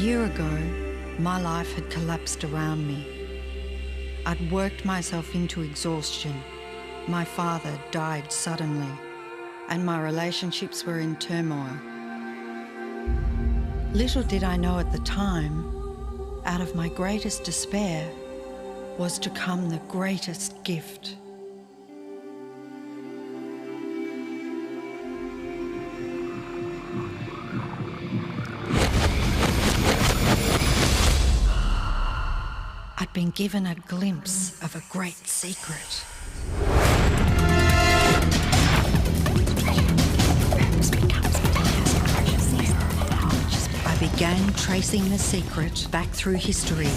year ago, my life had collapsed around me. I'd worked myself into exhaustion. My father died suddenly, and my relationships were in turmoil. Little did I know at the time, out of my greatest despair was to come the greatest gift. I'd been given a glimpse of a great secret. I began tracing the secret back through history.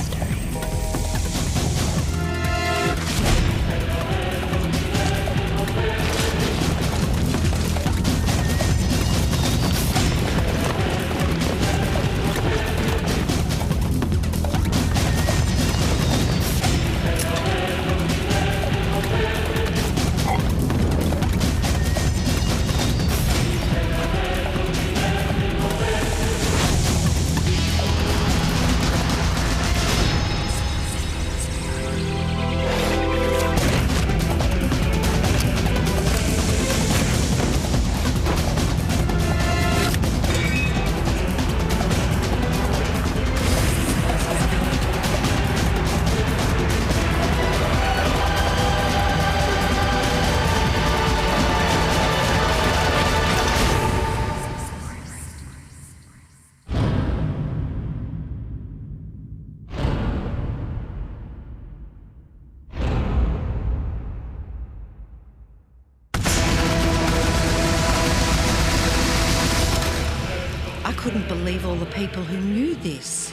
I couldn't believe all the people who knew this.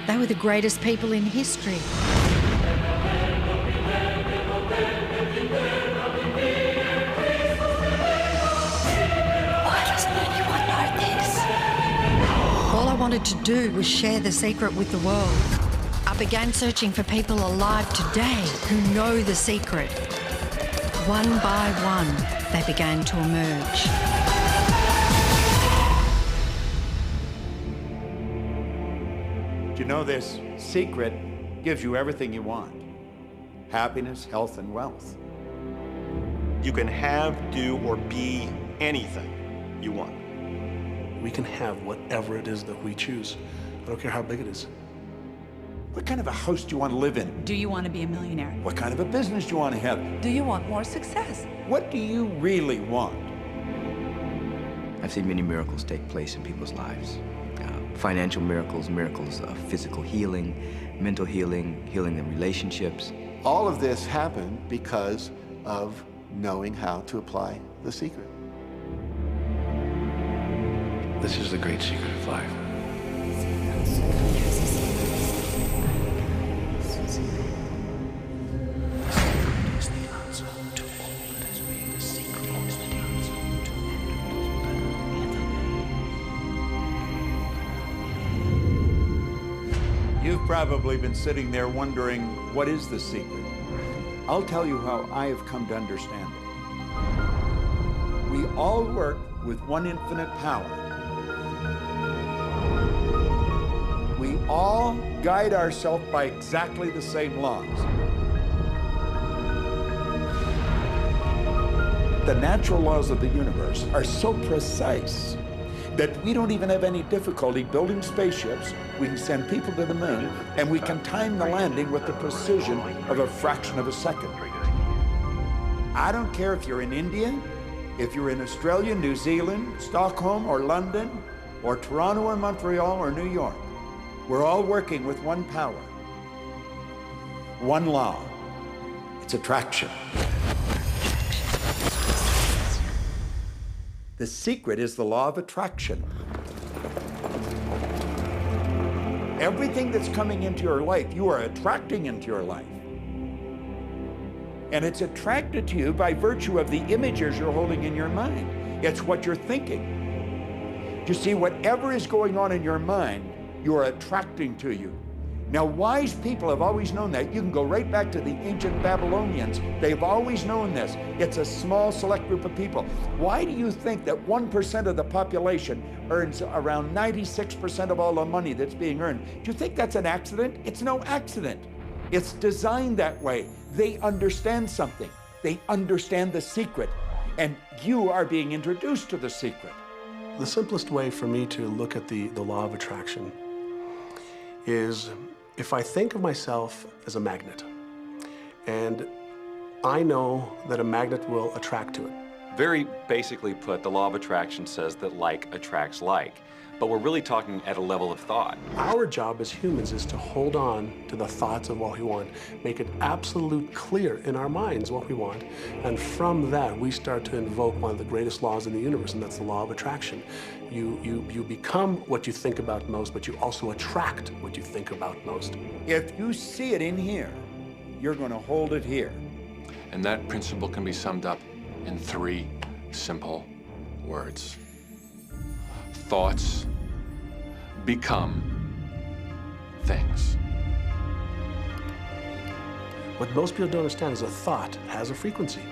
They were the greatest people in history. Why doesn't anyone know this? All I wanted to do was share the secret with the world. I began searching for people alive today who know the secret. One by one, they began to emerge. You know, this secret gives you everything you want. Happiness, health, and wealth. You can have, do, or be anything you want. We can have whatever it is that we choose. I don't care how big it is. What kind of a house do you want to live in? Do you want to be a millionaire? What kind of a business do you want to have? Do you want more success? What do you really want? I've seen many miracles take place in people's lives. Financial miracles, miracles of physical healing, mental healing, healing in relationships. All of this happened because of knowing how to apply the secret. This is the great secret of life. You've probably been sitting there wondering, what is the secret? I'll tell you how I have come to understand it. We all work with one infinite power. We all guide ourselves by exactly the same laws. The natural laws of the universe are so precise that we don't even have any difficulty building spaceships. We can send people to the moon, and we can time the landing with the precision of a fraction of a second. I don't care if you're in India, if you're in Australia, New Zealand, Stockholm, or London, or Toronto, or Montreal, or New York. We're all working with one power, one law. It's attraction. The secret is the law of attraction. Everything that's coming into your life, you are attracting into your life. And it's attracted to you by virtue of the images you're holding in your mind. It's what you're thinking. You see, whatever is going on in your mind, you are attracting to you. Now, wise people have always known that. You can go right back to the ancient Babylonians. They've always known this. It's a small, select group of people. Why do you think that 1% of the population earns around 96% of all the money that's being earned? Do you think that's an accident? It's no accident. It's designed that way. They understand something. They understand the secret. And you are being introduced to the secret. The simplest way for me to look at the law of attraction is if I think of myself as a magnet, and I know that a magnet will attract to it. Very basically put, the law of attraction says that like attracts like. But we're really talking at a level of thought. Our job as humans is to hold on to the thoughts of what we want, make it absolute clear in our minds what we want, and from that we start to invoke one of the greatest laws in the universe, and that's the law of attraction. You become what you think about most, but you also attract what you think about most. If you see it in here, you're going to hold it here. And that principle can be summed up in 3 simple words. Thoughts become things. What most people don't understand is a thought has a frequency.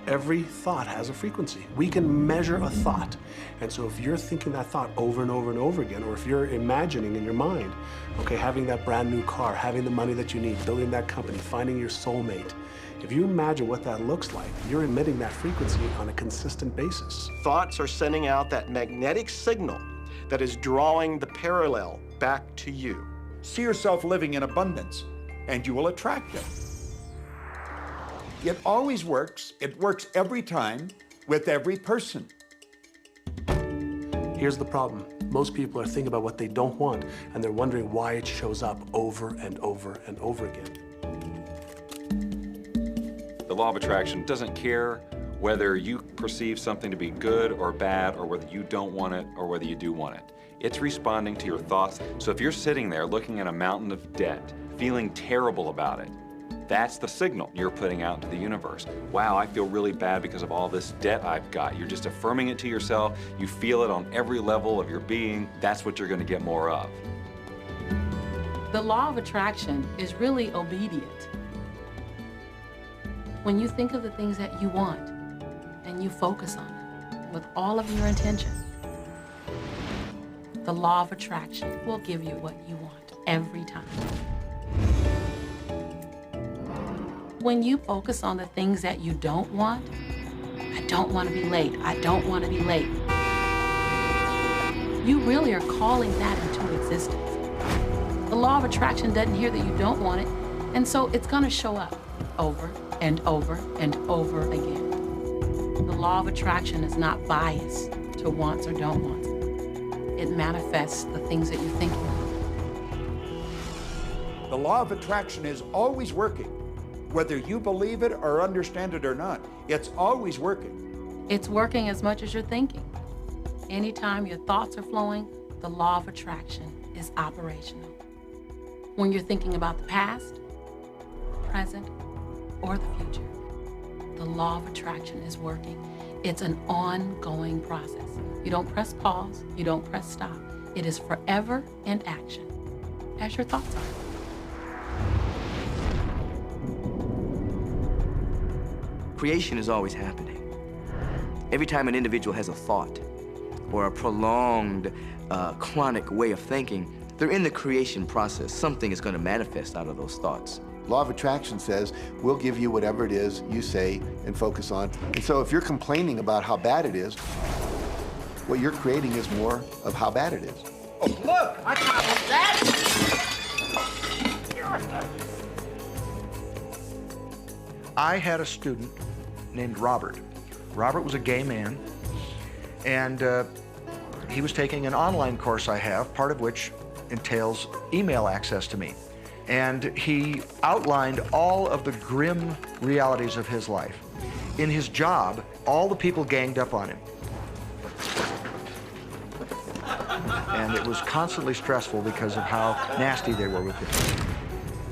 Every thought has a frequency. We can measure a thought. And so if you're thinking that thought over and over and over again, or if you're imagining in your mind, okay, having that brand new car, having the money that you need, building that company, finding your soulmate, if you imagine what that looks like, you're emitting that frequency on a consistent basis. Thoughts are sending out that magnetic signal that is drawing the parallel back to you. See yourself living in abundance, and you will attract it. It always works. It works every time with every person. Here's the problem. Most people are thinking about what they don't want, and they're wondering why it shows up over and over and over again. The law of attraction doesn't care whether you perceive something to be good or bad, or whether you don't want it or whether you do want it. It's responding to your thoughts. So if you're sitting there looking at a mountain of debt, feeling terrible about it, that's the signal you're putting out to the universe. Wow, I feel really bad because of all this debt I've got. You're just affirming it to yourself. You feel it on every level of your being. That's what you're going to get more of. The law of attraction is really obedient. When you think of the things that you want and you focus on it with all of your intention, the law of attraction will give you what you want every time. When you focus on the things that you don't want, I don't want to be late, I don't want to be late, you really are calling that into existence. The law of attraction doesn't hear that you don't want it, and so it's going to show up over and over and over again. The law of attraction is not biased to wants or don't wants. It manifests the things that you think you want. The law of attraction is always working. Whether you believe it or understand it or not, it's always working. It's working as much as you're thinking. Anytime your thoughts are flowing, the law of attraction is operational. When you're thinking about the past, present, or the future, the law of attraction is working. It's an ongoing process. You don't press pause, you don't press stop. It is forever in action, as your thoughts are. Creation is always happening. Every time an individual has a thought or a prolonged, chronic way of thinking, they're in the creation process. Something is going to manifest out of those thoughts. Law of attraction says, we'll give you whatever it is you say and focus on. And so if you're complaining about how bad it is, what you're creating is more of how bad it is. Oh, look, I caught that. I had a student named Robert. Robert was a gay man, and he was taking an online course I have, part of which entails email access to me. And he outlined all of the grim realities of his life. In his job, all the people ganged up on him. And it was constantly stressful because of how nasty they were with him.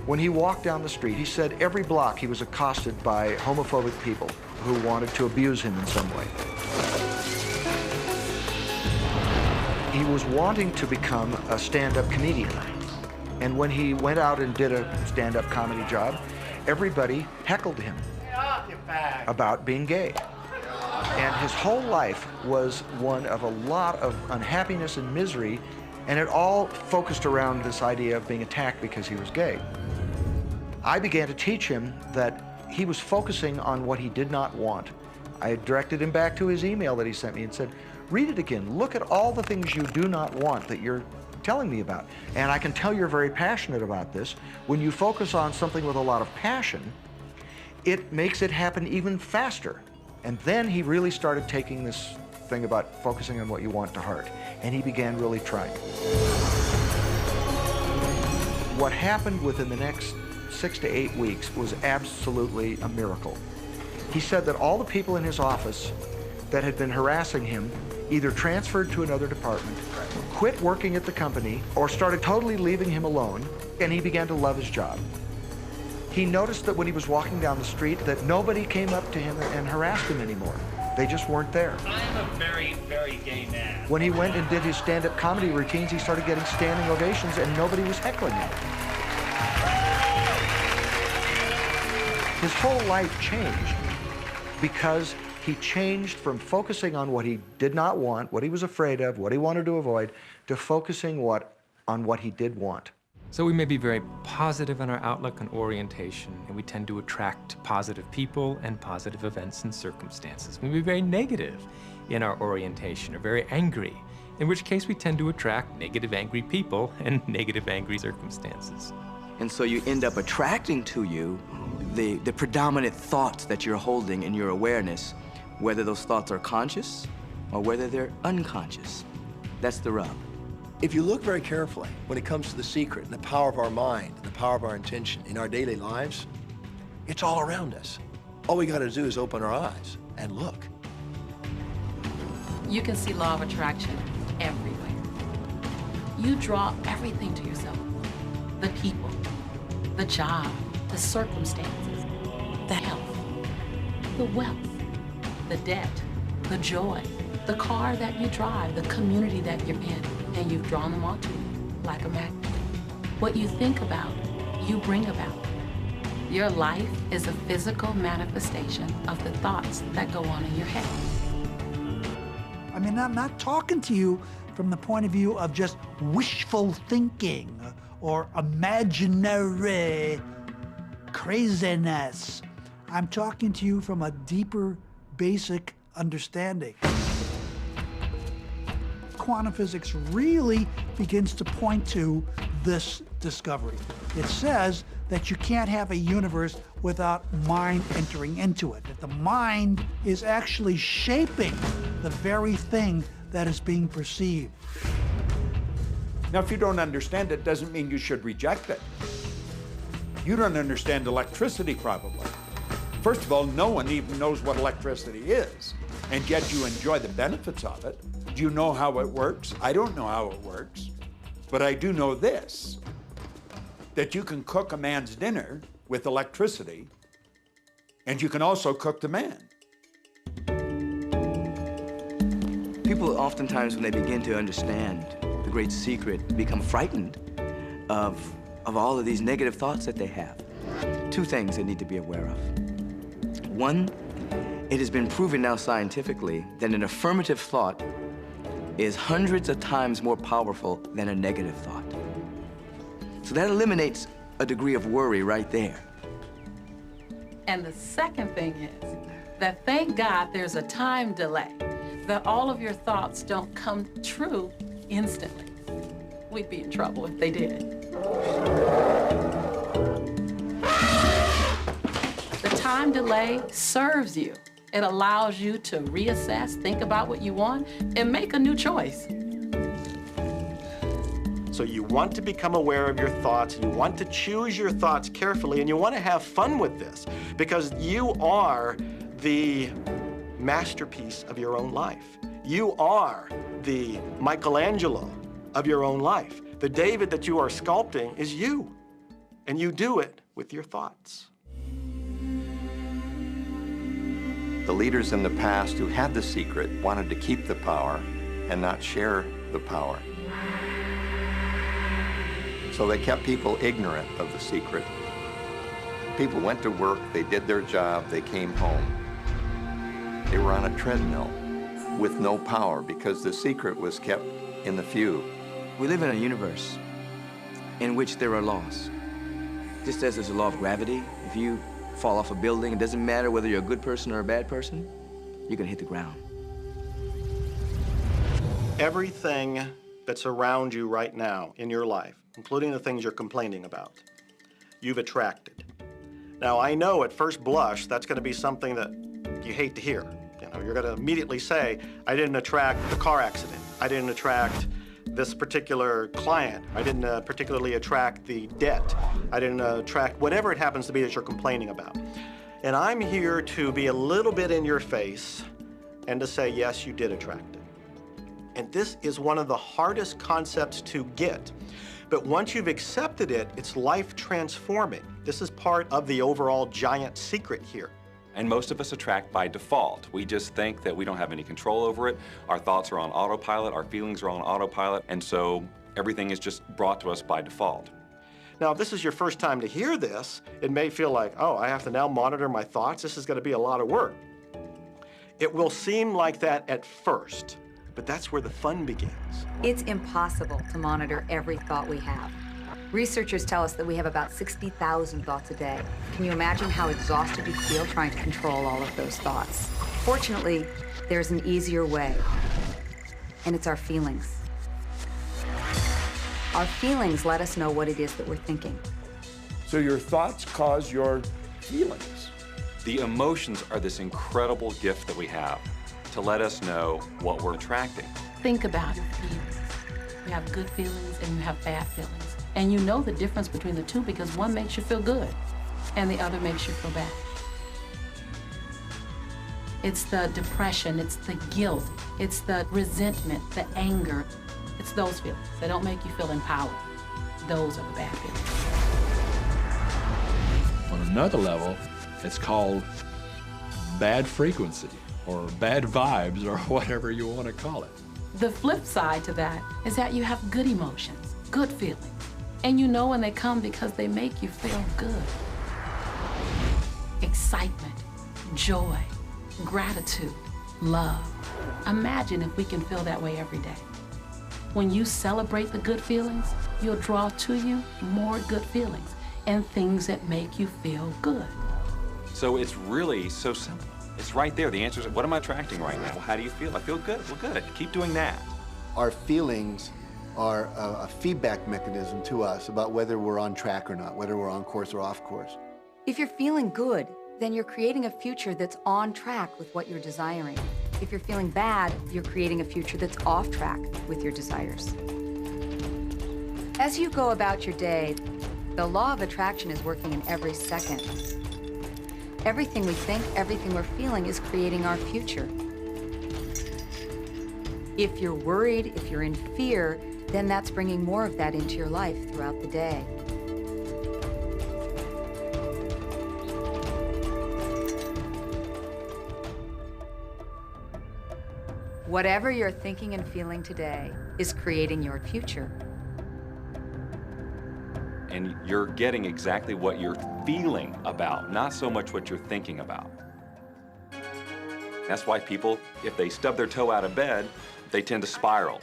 When he walked down the street, he said every block he was accosted by homophobic people who wanted to abuse him in some way. He was wanting to become a stand-up comedian. And when he went out and did a stand-up comedy job, everybody heckled him about being gay. And his whole life was one of a lot of unhappiness and misery, and it all focused around this idea of being attacked because he was gay. I began to teach him that he was focusing on what he did not want. I directed him back to his email that he sent me and said, read it again. Look at all the things you do not want that you're telling me about. And I can tell you're very passionate about this. When you focus on something with a lot of passion, it makes it happen even faster. And then he really started taking this thing about focusing on what you want to heart. And he began really trying. What happened within the next 6 to 8 weeks was absolutely a miracle. He said that all the people in his office that had been harassing him either transferred to another department, quit working at the company, or started totally leaving him alone, and he began to love his job. He noticed that when he was walking down the street that nobody came up to him and harassed him anymore. They just weren't there. I am a very, very gay man. When he went and did his stand-up comedy routines, he started getting standing ovations and nobody was heckling him. His whole life changed because he changed from focusing on what he did not want, what he was afraid of, what he wanted to avoid, to focusing on what he did want. So we may be very positive in our outlook and orientation, and we tend to attract positive people and positive events and circumstances. We may be very negative in our orientation, or very angry, in which case we tend to attract negative, angry people and negative, angry circumstances. And so you end up attracting to you the predominant thoughts that you're holding in your awareness, whether those thoughts are conscious or whether they're unconscious. That's the rub. If you look very carefully when it comes to the secret and the power of our mind, and the power of our intention in our daily lives, it's all around us. All we got to do is open our eyes and look. You can see law of attraction everywhere. You draw everything to yourself. The people, the job, the circumstances, the health, the wealth, the debt, the joy, the car that you drive, the community that you're in, and you've drawn them all to you like a magnet. What you think about, you bring about. Your life is a physical manifestation of the thoughts that go on in your head. I mean, I'm not talking to you from the point of view of just wishful thinking or imaginary craziness. I'm talking to you from a deeper, basic understanding. Quantum physics really begins to point to this discovery. It says that you can't have a universe without mind entering into it, that the mind is actually shaping the very thing that is being perceived. Now, if you don't understand it, doesn't mean you should reject it. You don't understand electricity, probably. First of all, no one even knows what electricity is, and yet you enjoy the benefits of it. Do you know how it works? I don't know how it works, but I do know this, that you can cook a man's dinner with electricity, and you can also cook the man. People oftentimes, when they begin to understand the great secret, become frightened of all of these negative thoughts that they have. Two things they need to be aware of. One, it has been proven now scientifically that an affirmative thought is hundreds of times more powerful than a negative thought. So that eliminates a degree of worry right there. And the second thing is that thank God there's a time delay, that all of your thoughts don't come true instantly. We'd be in trouble if they did. The time delay serves you. It allows you to reassess, think about what you want, and make a new choice. So you want to become aware of your thoughts, you want to choose your thoughts carefully, and you want to have fun with this, because you are the masterpiece of your own life. You are the Michelangelo of your own life. The David that you are sculpting is you, and you do it with your thoughts. The leaders in the past who had the secret wanted to keep the power and not share the power. So So they kept people ignorant of the secret. People went to work, they did their job, they came home. They were on a treadmill with no power because the secret was kept in the few. We live in a universe in which there are laws. Just as there's a law of gravity, if you fall off a building, it doesn't matter whether you're a good person or a bad person, you're gonna hit the ground. Everything that's around you right now in your life, including the things you're complaining about, you've attracted. Now, I know at first blush, that's gonna be something that you hate to hear. You know, you're gonna immediately say, I didn't attract the car accident. I didn't attract this particular client. I didn't particularly attract the debt. I didn't attract whatever it happens to be that you're complaining about. And I'm here to be a little bit in your face and to say, yes, you did attract it. And this is one of the hardest concepts to get. But once you've accepted it, it's life transforming. This is part of the overall giant secret here. And most of us attract by default. We just think that we don't have any control over it. Our thoughts are on autopilot, our feelings are on autopilot, and so everything is just brought to us by default. Now, if this is your first time to hear this, it may feel like, oh, I have to now monitor my thoughts. This is going to be a lot of work. It will seem like that at first, but that's where the fun begins. It's impossible to monitor every thought we have. Researchers tell us that we have about 60,000 thoughts a day. Can you imagine how exhausted you feel trying to control all of those thoughts? Fortunately, there's an easier way, and it's our feelings. Our feelings let us know what it is that we're thinking. So your thoughts cause your feelings. The emotions are this incredible gift that we have to let us know what we're attracting. Think about your feelings. You have good feelings and you have bad feelings. And you know the difference between the two because one makes you feel good and the other makes you feel bad. It's the depression, it's the guilt, it's the resentment, the anger. It's those feelings. They don't make you feel empowered. Those are the bad feelings. On another level, it's called bad frequency or bad vibes or whatever you want to call it. The flip side to that is that you have good emotions, good feelings. And you know when they come because they make you feel good. Excitement, joy, gratitude, love. Imagine if we can feel that way every day. When you celebrate the good feelings, you'll draw to you more good feelings and things that make you feel good. So it's really so simple. It's right there. The answer is, what am I attracting right now? Well, how do you feel? I feel good. Well, good. Keep doing that. Our feelings are a feedback mechanism to us about whether we're on track or not, whether we're on course or off course. If you're feeling good, then you're creating a future that's on track with what you're desiring. If you're feeling bad, you're creating a future that's off track with your desires. As you go about your day, the law of attraction is working in every second. Everything we think, everything we're feeling is creating our future. If you're worried, if you're in fear, then that's bringing more of that into your life throughout the day. Whatever you're thinking and feeling today is creating your future. And you're getting exactly what you're feeling about, not so much what you're thinking about. That's why people, if they stub their toe out of bed, they tend to spiral.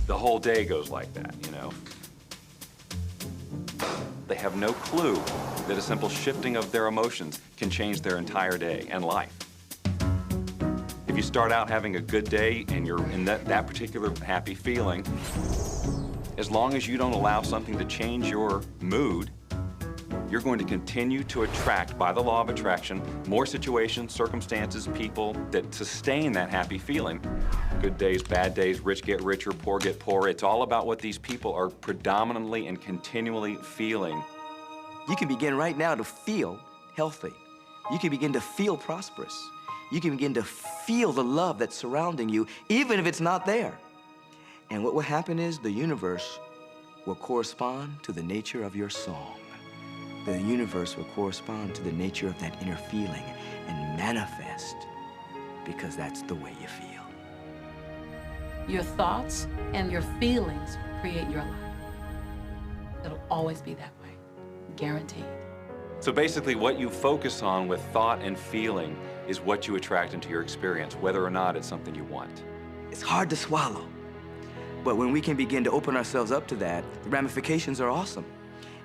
The whole day goes like that, you know? They have no clue that a simple shifting of their emotions can change their entire day and life. If you start out having a good day and you're in that particular happy feeling, as long as you don't allow something to change your mood, you're going to continue to attract, by the law of attraction, more situations, circumstances, people that sustain that happy feeling. Good days, bad days, rich get richer, poor get poorer. It's all about what these people are predominantly and continually feeling. You can begin right now to feel healthy. You can begin to feel prosperous. You can begin to feel the love that's surrounding you, even if it's not there. And what will happen is the universe will correspond to the nature of your song. The universe will correspond to the nature of that inner feeling and manifest because that's the way you feel. Your thoughts and your feelings create your life. It'll always be that way, guaranteed. So basically what you focus on with thought and feeling is what you attract into your experience, whether or not it's something you want. It's hard to swallow. But when we can begin to open ourselves up to that, the ramifications are awesome.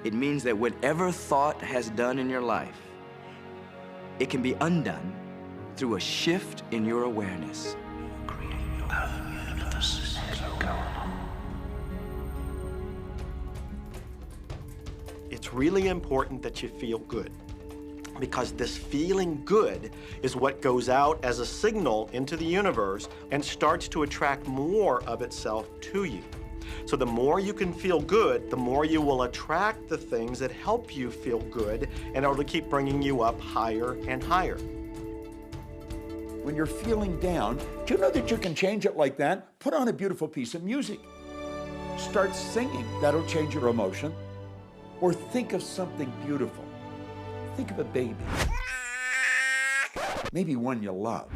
It means that whatever thought has done in your life, it can be undone through a shift in your awareness. It's really important that you feel good, because this feeling good is what goes out as a signal into the universe and starts to attract more of itself to you. So the more you can feel good, the more you will attract the things that help you feel good in order to keep bringing you up higher and higher. When you're feeling down, do you know that you can change it like that? Put on a beautiful piece of music. Start singing. That'll change your emotion. Or think of something beautiful. Think of a baby. Maybe one you love.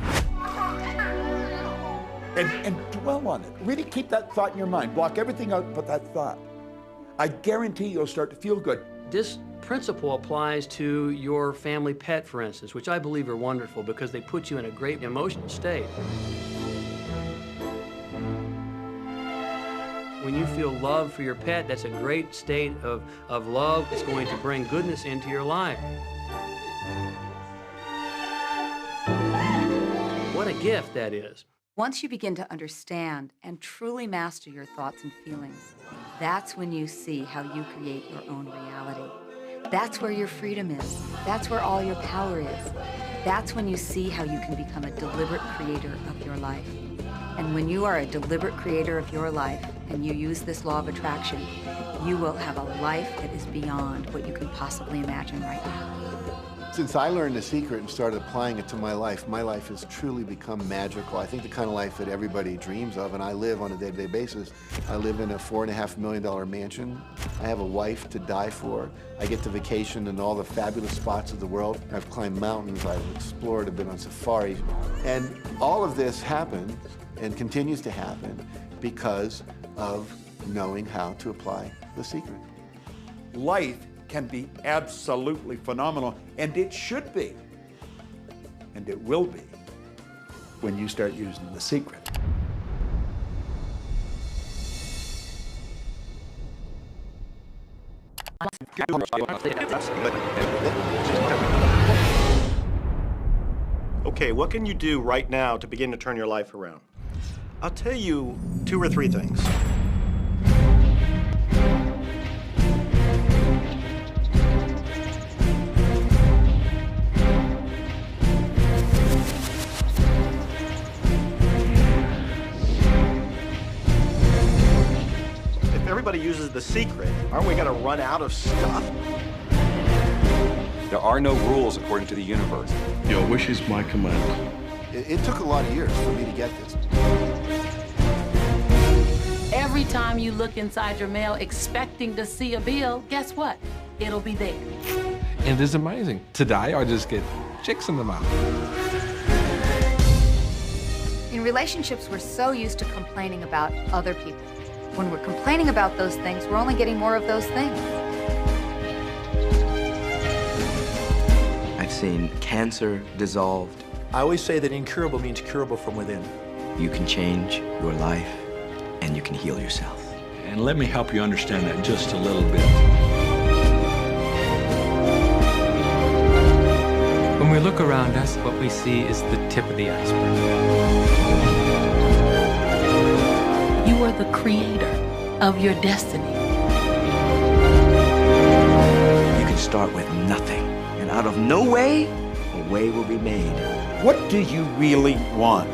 And dwell on it. Really keep that thought in your mind. Block everything out but that thought. I guarantee you'll start to feel good. This principle applies to your family pet, for instance, which I believe are wonderful because they put you in a great emotional state. When you feel love for your pet, that's a great state of love. It's going to bring goodness into your life. What a gift that is. Once you begin to understand and truly master your thoughts and feelings, that's when you see how you create your own reality. That's where your freedom is. That's where all your power is. That's when you see how you can become a deliberate creator of your life. And when you are a deliberate creator of your life and you use this law of attraction, you will have a life that is beyond what you can possibly imagine right now. Since I learned the secret and started applying it to my life has truly become magical. I think the kind of life that everybody dreams of, and I live on a day-to-day basis. I live in a $4.5 million mansion. I have a wife to die for. I get to vacation in all the fabulous spots of the world. I've climbed mountains, I've explored, I've been on safari. And all of this happened and continues to happen because of knowing how to apply the secret. Life can be absolutely phenomenal, and it should be, and it will be, when you start using the secret. Okay, what can you do right now to begin to turn your life around? I'll tell you 2 or 3 things. If everybody uses the secret, aren't we going to run out of stuff? There are no rules according to the universe. Your wish is my command. It took a lot of years for me to get this. Every time you look inside your mail expecting to see a bill, guess what? It'll be there. And it's amazing. Today, I just get checks in the mail. In relationships, we're so used to complaining about other people. When we're complaining about those things, we're only getting more of those things. I've seen cancer dissolved. I always say that incurable means curable from within. You can change your life, and you can heal yourself. And let me help you understand that just a little bit. When we look around us, what we see is the tip of the iceberg. You are the creator of your destiny. You can start with nothing, and out of no way, a way will be made. What do you really want?